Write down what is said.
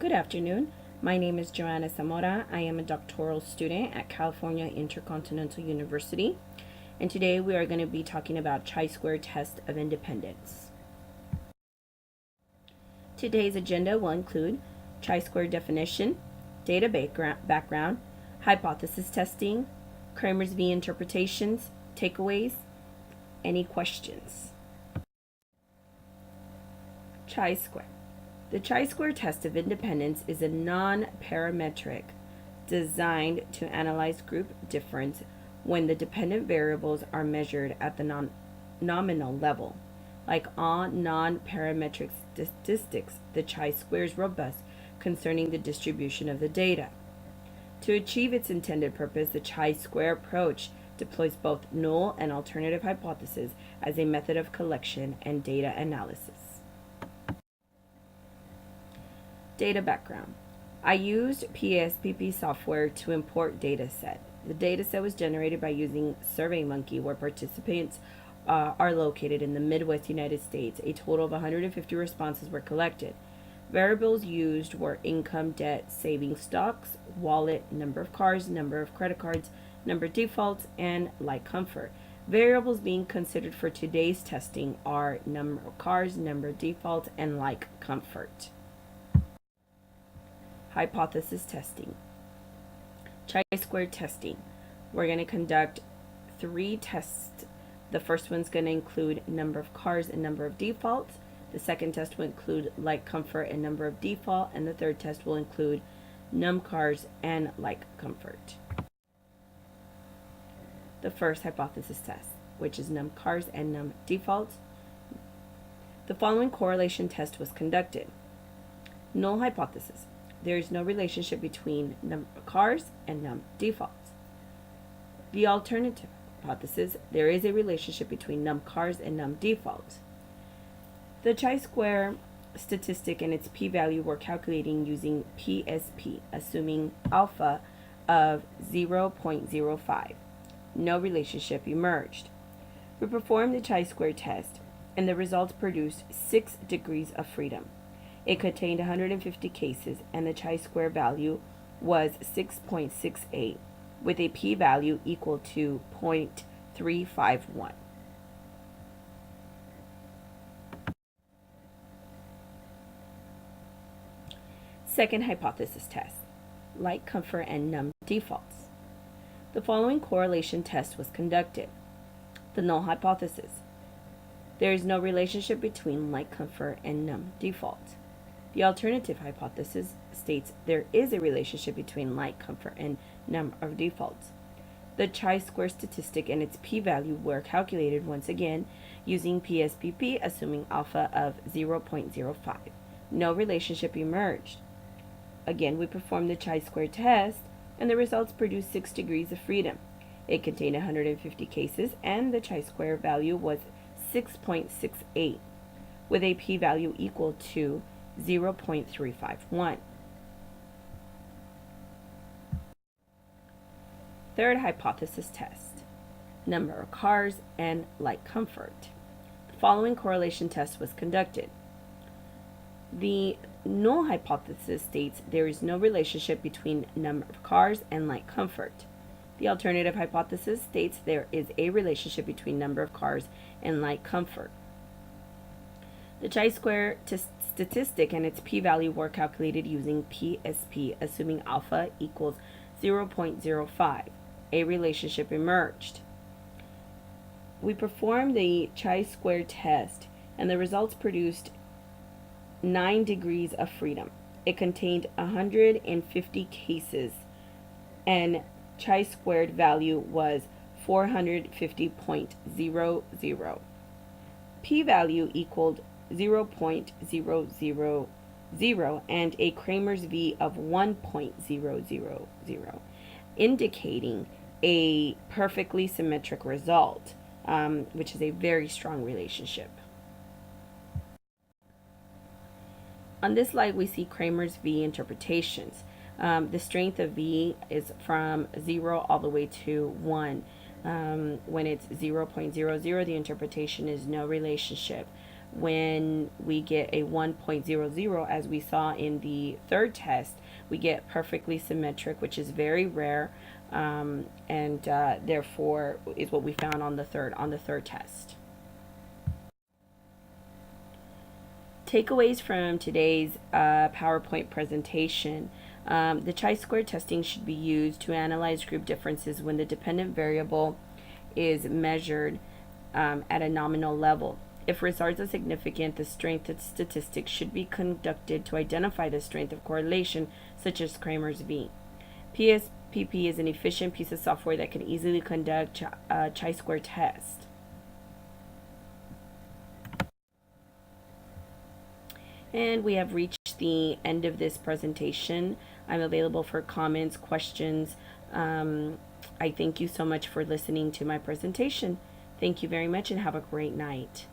Good afternoon. My name is Joanna Zamora. I am a doctoral student at California Intercontinental University, and today we are going to be talking about chi-square test of independence. Today's agenda will include chi-square definition, data background, hypothesis testing, Kramer's V interpretations, takeaways, any questions. Chi-square. The chi-square test of independence is a non-parametric designed to analyze group difference when the dependent variables are measured at the nominal level. Like all non-parametric statistics, the chi-square is robust concerning the distribution of the data. To achieve its intended purpose, the chi-square approach deploys both null and alternative hypotheses as a method of collection and data analysis. Data background. I used PSPP software to import dataset. The dataset was generated by using SurveyMonkey, where participants are located in the Midwest United States. A total of 150 responses were collected. Variables used were income, debt, savings stocks, wallet, number of cars, number of credit cards, number of defaults, and light comfort. Variables being considered for today's testing are number of cars, number of defaults, and light comfort. Hypothesis testing. Chi-square testing. We're going to conduct 3 tests. The first one's going to include number of cars and number of defaults. The second test will include light comfort and number of default, and the third test will include num cars and light comfort. The first hypothesis test, which is num cars and num defaults. The following correlation test was conducted. Null hypothesis. There is no relationship between num cars and num defaults. The alternative hypothesis, there is a relationship between num cars and num defaults. The chi-square statistic and its p-value were calculating using PSP, assuming alpha of 0.05. No relationship emerged. We performed the chi-square test, and the results produced 6 degrees of freedom. It contained 150 cases, and the chi-square value was 6.68, with a p-value equal to 0.351. Second hypothesis test, light comfort and num defaults. The following correlation test was conducted. The null hypothesis. There is no relationship between light comfort and num default. The alternative hypothesis states there is a relationship between light comfort and num of defaults. The chi-square statistic and its p-value were calculated once again using PSPP, assuming alpha of 0.05. No relationship emerged. Again, we performed the chi-square test, and the results produced 6 degrees of freedom. It contained 150 cases, and the chi-square value was 6.68, with a p-value equal to 0.351. Third hypothesis test, number of cars and light comfort. The following correlation test was conducted. The null hypothesis states there is no relationship between number of cars and light comfort. The alternative hypothesis states there is a relationship between number of cars and light comfort. The chi-square statistic and its p-value were calculated using PSP, assuming alpha equals 0.05. A relationship emerged. We performed the chi-square test, and the results produced 9 degrees of freedom. It contained 150 cases, and chi-squared value was 450.00. P-value equaled 0.000 and a Kramer's V of 1.000, indicating a perfectly symmetric result, which is a very strong relationship. On this slide, we see Kramer's V interpretations. The strength of V is from 0 all the way to 1. When it's 0.00, the interpretation is no relationship. when we get a 1.00, as we saw in the third test, we get perfectly symmetric, which is very rare, and therefore is what we found on the third test. Takeaways from today's PowerPoint presentation. The chi-square testing should be used to analyze group differences when the dependent variable is measured at a nominal level. If results are significant, the strength of statistics should be conducted to identify the strength of correlation, such as Kramer's V. PSPP is an efficient piece of software that can easily conduct a chi-square test. And we have reached the end of this presentation. I'm available for comments, questions. I thank you so much for listening to my presentation. Thank you very much and have a great night.